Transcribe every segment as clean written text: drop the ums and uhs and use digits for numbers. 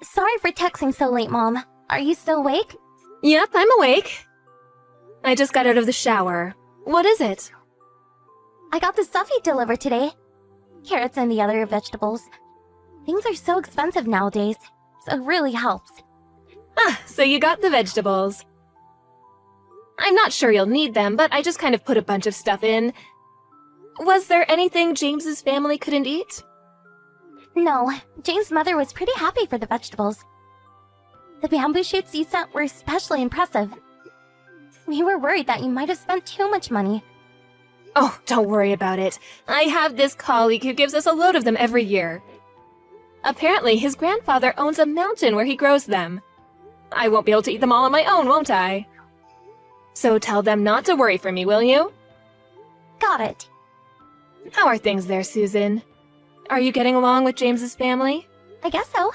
Sorry for texting so late, Mom. Are you still awake? Yep, I'm awake. I just got out of the shower. What is it? I got the stuff you delivered today. Carrots and the other vegetables. Things are so expensive nowadays, so it really helps. Ah, so you got the vegetables. I'm not sure you'll need them, but I just kind of put a bunch of stuff in. Was there anything James's family couldn't eat? No, Jane's mother was pretty happy for the vegetables. The bamboo shoots you sent were especially impressive. We were worried that you might have spent too much money. Oh, don't worry about it. I have this colleague who gives us a load of them every year. Apparently, his grandfather owns a mountain where he grows them. I won't be able to eat them all on my own, won't I? So tell them not to worry for me, will you? Got it. How are things there, Susan? Are you getting along with James's family? I guess so.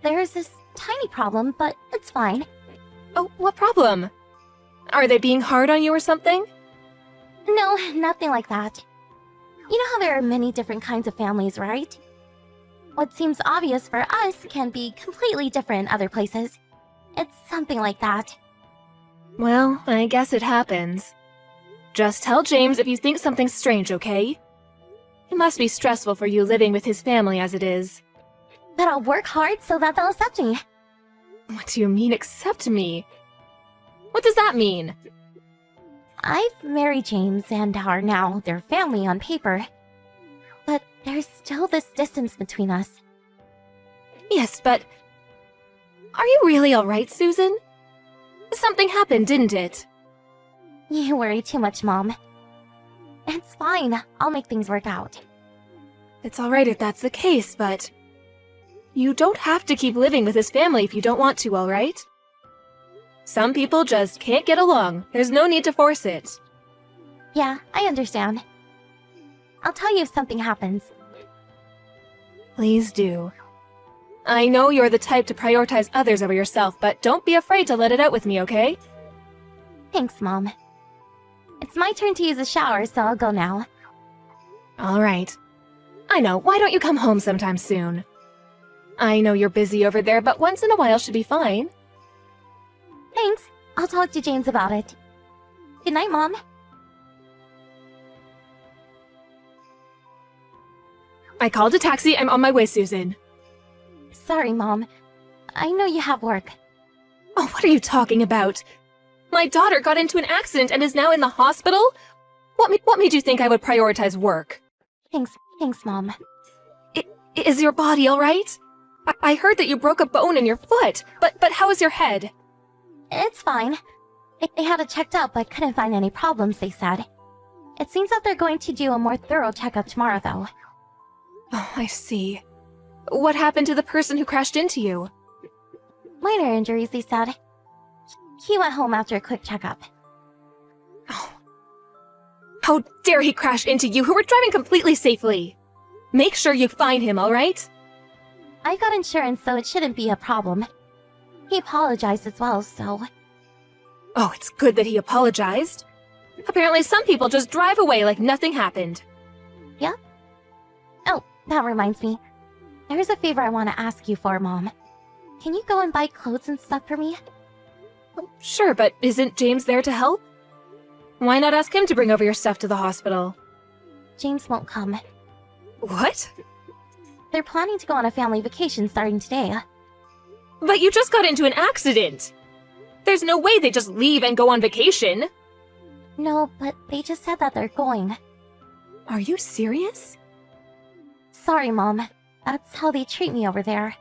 There's this tiny problem, but it's fine. Oh, what problem? Are they being hard on you or something? No, nothing like that. You know how there are many different kinds of families, right? What seems obvious for us can be completely different in other places. It's something like that. Well, I guess it happens. Just tell James if you think something's strange, okay? It must be stressful for you living with his family as it is. But I'll work hard so that they'll accept me. What do you mean, accept me? What does that mean? I've married James and are now their family on paper. But there's still this distance between us. Yes, but... Are you really alright, Susan? Something happened, didn't it? You worry too much, Mom. It's fine. I'll make things work out. It's alright if that's the case, but... You don't have to keep living with his family if you don't want to, alright? Some people just can't get along. There's no need to force it. Yeah, I understand. I'll tell you if something happens. Please do. I know you're the type to prioritize others over yourself, but don't be afraid to let it out with me, okay? Thanks, Mom. It's my turn to use the shower, so I'll go now. Alright. I know, why don't you come home sometime soon? I know you're busy over there, but once in a while should be fine. Thanks. I'll talk to James about it. Good night, Mom. I called a taxi. I'm on my way, Susan. Sorry, Mom. I know you have work. Oh, what are you talking about? My daughter got into an accident and is now in the hospital? What made you think I would prioritize work? Thanks, Mom. Is your body all right? I heard that you broke a bone in your foot, but how is your head? It's fine. They had it checked out, but couldn't find any problems, they said. It seems that they're going to do a more thorough checkup tomorrow, though. Oh, I see. What happened to the person who crashed into you? Minor injuries, they said. He went home after a quick checkup. Oh. How dare he crash into you, who were driving completely safely? Make sure you find him, all right? I got insurance, so it shouldn't be a problem. He apologized as well, so... Oh, it's good that he apologized. Apparently some people just drive away like nothing happened. Yeah? Oh, that reminds me. There's a favor I want to ask you for, Mom. Can you go and buy clothes and stuff for me? Sure, but isn't James there to help? Why not ask him to bring over your stuff to the hospital? James won't come. What? They're planning to go on a family vacation starting today. But you just got into an accident! There's no way they just leave and go on vacation! No, but they just said that they're going. Are you serious? Sorry, Mom. That's how they treat me over there.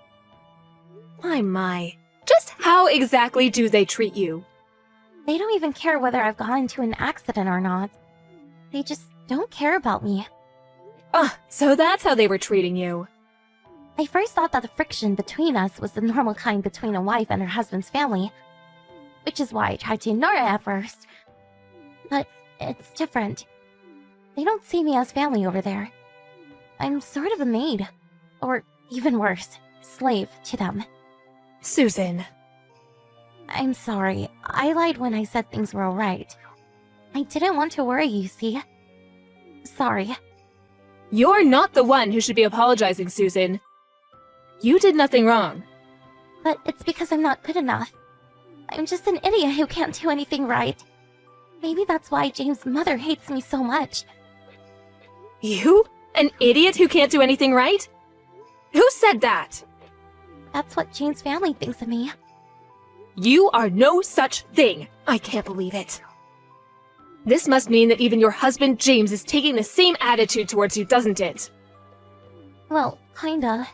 My. Just how exactly do they treat you? They don't even care whether I've gone into an accident or not. They just don't care about me. Ah, so that's how they were treating you. I first thought that the friction between us was the normal kind between a wife and her husband's family, which is why I tried to ignore it at first. But it's different. They don't see me as family over there. I'm sort of a maid, or even worse, slave to them. Susan. I'm sorry. I lied when I said things were alright. I didn't want to worry you, see? Sorry. You're not the one who should be apologizing, Susan. You did nothing wrong. But it's because I'm not good enough. I'm just an idiot who can't do anything right. Maybe that's why James' mother hates me so much. You? An idiot who can't do anything right? Who said that? That's what Jane's family thinks of me. You are no such thing. I can't believe it. This must mean that even your husband James is taking the same attitude towards you, doesn't it? Well, kinda.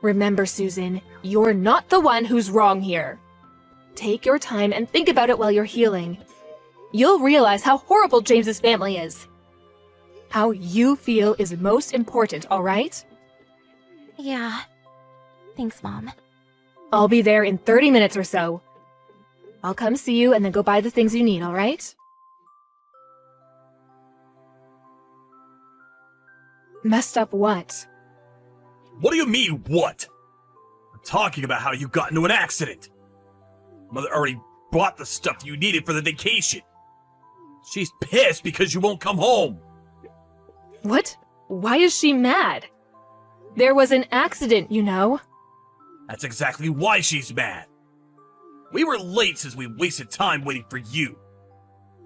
Remember, Susan, you're not the one who's wrong here. Take your time and think about it while you're healing. You'll realize how horrible James's family is. How you feel is most important, all right? Yeah. Thanks, Mom. I'll be there in 30 minutes or so. I'll come see you and then go buy the things you need, all right? Messed up what? What do you mean, what? I'm talking about how you got into an accident. Mother already bought the stuff you needed for the vacation. She's pissed because you won't come home. What? Why is she mad? There was an accident, you know. That's exactly why she's mad. We were late since we wasted time waiting for you.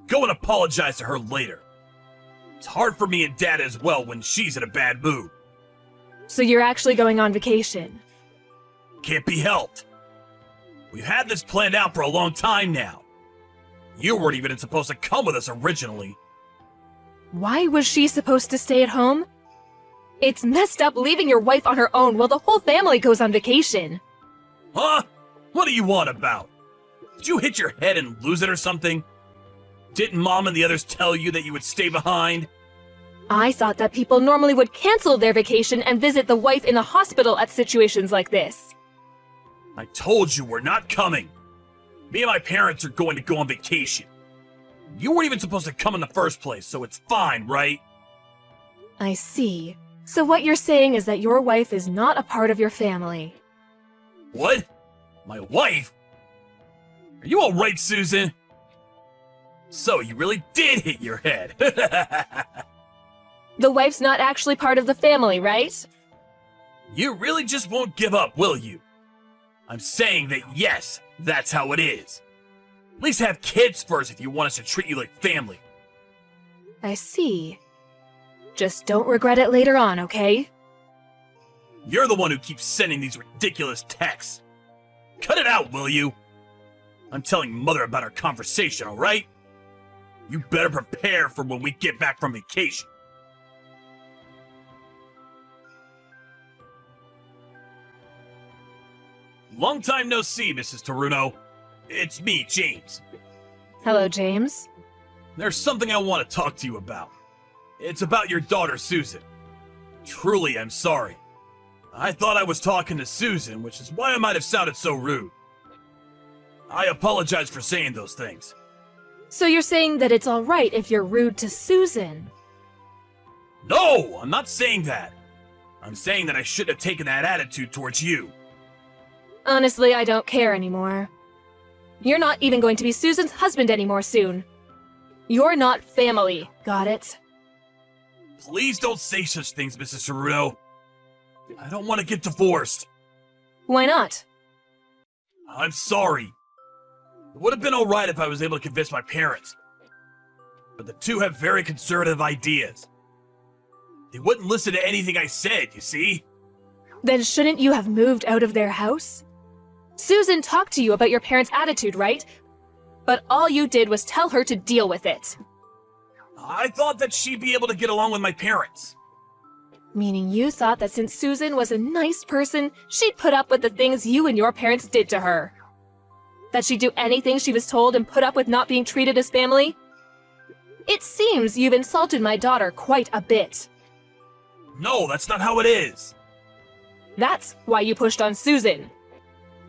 Go and apologize to her later. It's hard for me and Dad as well when she's in a bad mood. So you're actually going on vacation? Can't be helped. We've had this planned out for a long time now. You weren't even supposed to come with us originally. Why was she supposed to stay at home? It's messed up leaving your wife on her own while the whole family goes on vacation. Huh? What do you want about? Did you hit your head and lose it or something? Didn't Mom and the others tell you that you would stay behind? I thought that people normally would cancel their vacation and visit the wife in the hospital at situations like this. I told you we're not coming. Me and my parents are going to go on vacation. You weren't even supposed to come in the first place, so it's fine, right? I see. So what you're saying is that your wife is not a part of your family. What? My wife? Are you alright, Susan? So you really did hit your head. The wife's not actually part of the family, right? You really just won't give up, will you? I'm saying that yes, that's how it is. At least have kids first if you want us to treat you like family. I see. Just don't regret it later on, okay? You're the one who keeps sending these ridiculous texts. Cut it out, will you? I'm telling Mother about our conversation, alright? You better prepare for when we get back from vacation. Long time no see, Mrs. Taruno. It's me, James. Hello, James. There's something I want to talk to you about. It's about your daughter, Susan. Truly, I'm sorry. I thought I was talking to Susan, which is why I might have sounded so rude. I apologize for saying those things. So you're saying that it's alright if you're rude to Susan? No, I'm not saying that. I'm saying that I shouldn't have taken that attitude towards you. Honestly, I don't care anymore. You're not even going to be Susan's husband anymore soon. You're not family, got it? Please don't say such things, Mrs. Ceruto. I don't want to get divorced. Why not? I'm sorry. It would have been alright if I was able to convince my parents. But the two have very conservative ideas. They wouldn't listen to anything I said, you see? Then shouldn't you have moved out of their house? Susan talked to you about your parents' attitude, right? But all you did was tell her to deal with it. I thought that she'd be able to get along with my parents. Meaning you thought that since Susan was a nice person, she'd put up with the things you and your parents did to her. That she'd do anything she was told and put up with not being treated as family? It seems you've insulted my daughter quite a bit. No, that's not how it is. That's why you pushed on Susan.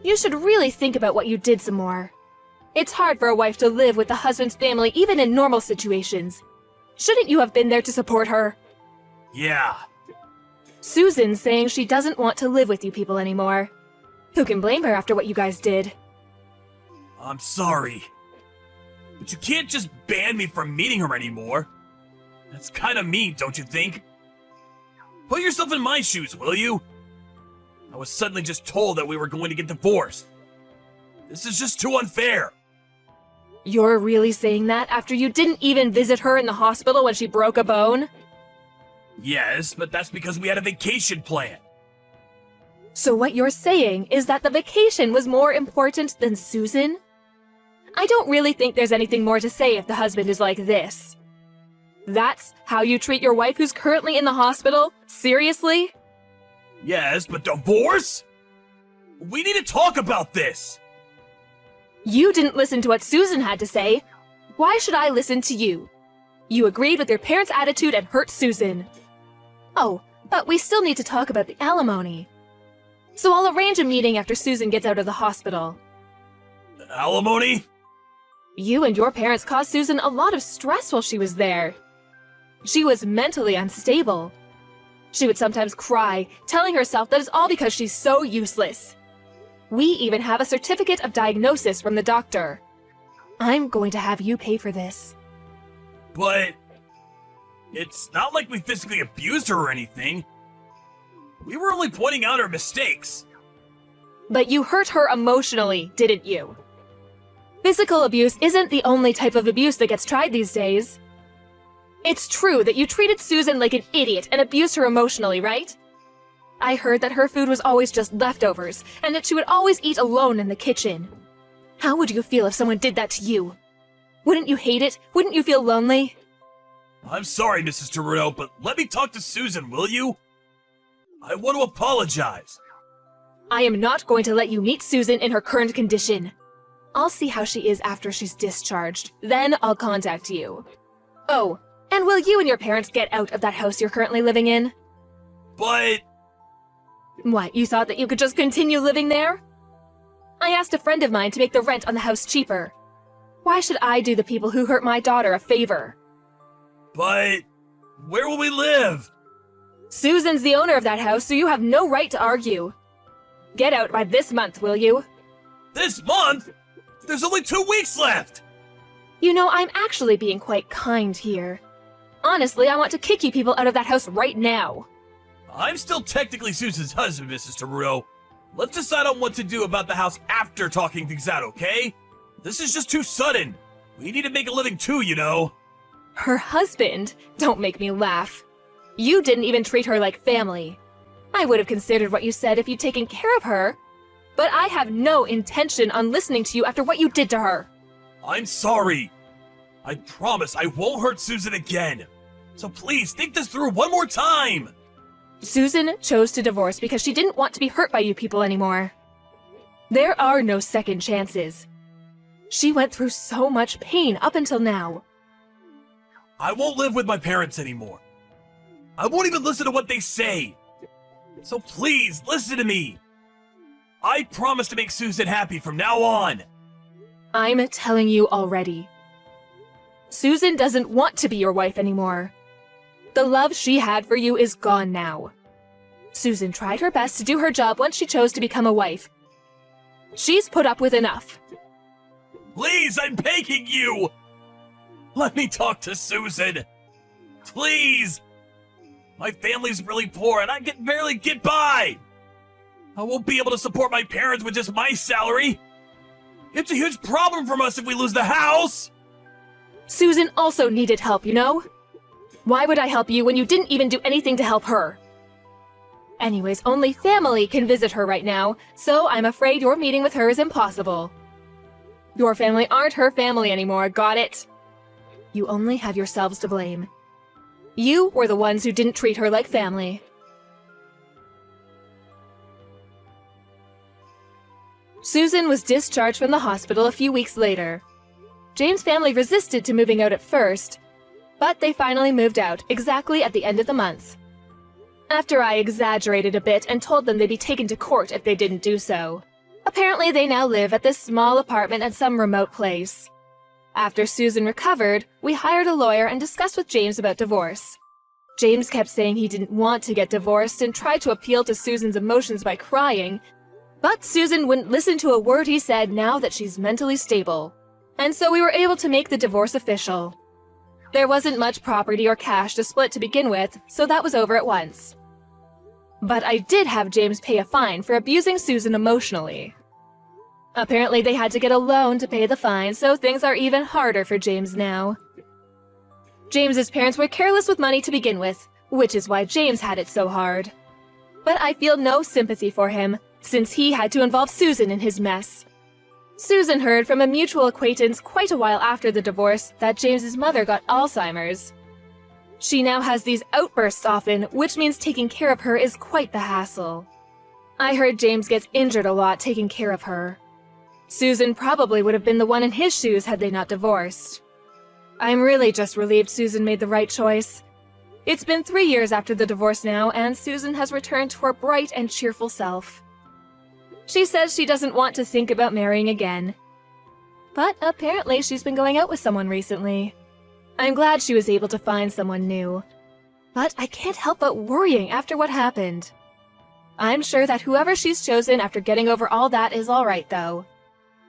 You should really think about what you did some more. It's hard for a wife to live with the husband's family even in normal situations. Shouldn't you have been there to support her? Yeah. Susan's saying she doesn't want to live with you people anymore. Who can blame her after what you guys did? I'm sorry. But you can't just ban me from meeting her anymore. That's kind of mean, don't you think? Put yourself in my shoes, will you? I was suddenly just told that we were going to get divorced. This is just too unfair. You're really saying that after you didn't even visit her in the hospital when she broke a bone? Yes, but that's because we had a vacation plan. So what you're saying is that the vacation was more important than Susan? I don't really think there's anything more to say if the husband is like this. That's how you treat your wife who's currently in the hospital? Seriously? Yes, but divorce? We need to talk about this. You didn't listen to what Susan had to say. Why should I listen to you? You agreed with your parents' attitude and hurt Susan. Oh, but we still need to talk about the alimony. So I'll arrange a meeting after Susan gets out of the hospital. Alimony? You and your parents caused Susan a lot of stress while she was there. She was mentally unstable. She would sometimes cry, telling herself that it's all because she's so useless. We even have a certificate of diagnosis from the doctor. I'm going to have you pay for this. But it's not like we physically abused her or anything. We were only pointing out her mistakes. But you hurt her emotionally, didn't you? Physical abuse isn't the only type of abuse that gets tried these days. It's true that you treated Susan like an idiot and abused her emotionally, right? I heard that her food was always just leftovers, and that she would always eat alone in the kitchen. How would you feel if someone did that to you? Wouldn't you hate it? Wouldn't you feel lonely? I'm sorry, Mrs. Toruno, but let me talk to Susan, will you? I want to apologize. I am not going to let you meet Susan in her current condition. I'll see how she is after she's discharged. Then I'll contact you. Oh, and will you and your parents get out of that house you're currently living in? But What, you thought that you could just continue living there? I asked a friend of mine to make the rent on the house cheaper. Why should I do the people who hurt my daughter a favor? where will we live? Susan's the owner of that house, so you have no right to argue. Get out by this month, will you? This month? There's only 2 weeks left! You know, I'm actually being quite kind here. Honestly, I want to kick you people out of that house right now. I'm still technically Susan's husband, Mrs. Toruno. Let's decide on what to do about the house after talking things out, okay? This is just too sudden. We need to make a living too, you know. Her husband? Don't make me laugh. You didn't even treat her like family. I would have considered what you said if you'd taken care of her. But I have no intention on listening to you after what you did to her. I'm sorry. I promise I won't hurt Susan again. So please think this through one more time. Susan chose to divorce because she didn't want to be hurt by you people anymore. There are no second chances. She went through so much pain up until now. I won't live with my parents anymore. I won't even listen to what they say. So please, listen to me. I promise to make Susan happy from now on. I'm telling you already. Susan doesn't want to be your wife anymore. The love she had for you is gone now. Susan tried her best to do her job once she chose to become a wife. She's put up with enough. Please, I'm begging you. Let me talk to Susan. Please. My family's really poor and I can barely get by. I won't be able to support my parents with just my salary. It's a huge problem for us if we lose the house. Susan also needed help, you know? Why would I help you when you didn't even do anything to help her? Anyways, only family can visit her right now, so I'm afraid your meeting with her is impossible. Your family aren't her family anymore, got it? You only have yourselves to blame. You were the ones who didn't treat her like family. Susan was discharged from the hospital a few weeks later. James' family resisted to moving out at first, but they finally moved out exactly at the end of the month. After I exaggerated a bit and told them they'd be taken to court if they didn't do so. Apparently they now live at this small apartment at some remote place. After Susan recovered, we hired a lawyer and discussed with James about divorce. James kept saying he didn't want to get divorced and tried to appeal to Susan's emotions by crying, but Susan wouldn't listen to a word he said now that she's mentally stable. And so we were able to make the divorce official. There wasn't much property or cash to split to begin with, so that was over at once. But I did have James pay a fine for abusing Susan emotionally. Apparently they had to get a loan to pay the fine, so things are even harder for James now. James's parents were careless with money to begin with, which is why James had it so hard. But I feel no sympathy for him, since he had to involve Susan in his mess. Susan heard from a mutual acquaintance quite a while after the divorce that James's mother got Alzheimer's. She now has these outbursts often, which means taking care of her is quite the hassle. I heard James gets injured a lot taking care of her. Susan probably would have been the one in his shoes had they not divorced. I'm really just relieved Susan made the right choice. It's been 3 years after the divorce now, and Susan has returned to her bright and cheerful self. She says she doesn't want to think about marrying again. But apparently she's been going out with someone recently. I'm glad she was able to find someone new. But I can't help but worrying after what happened. I'm sure that whoever she's chosen after getting over all that is alright though.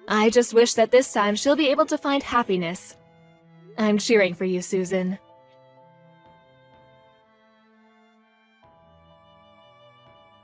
I just wish that this time she'll be able to find happiness. I'm cheering for you, Susan.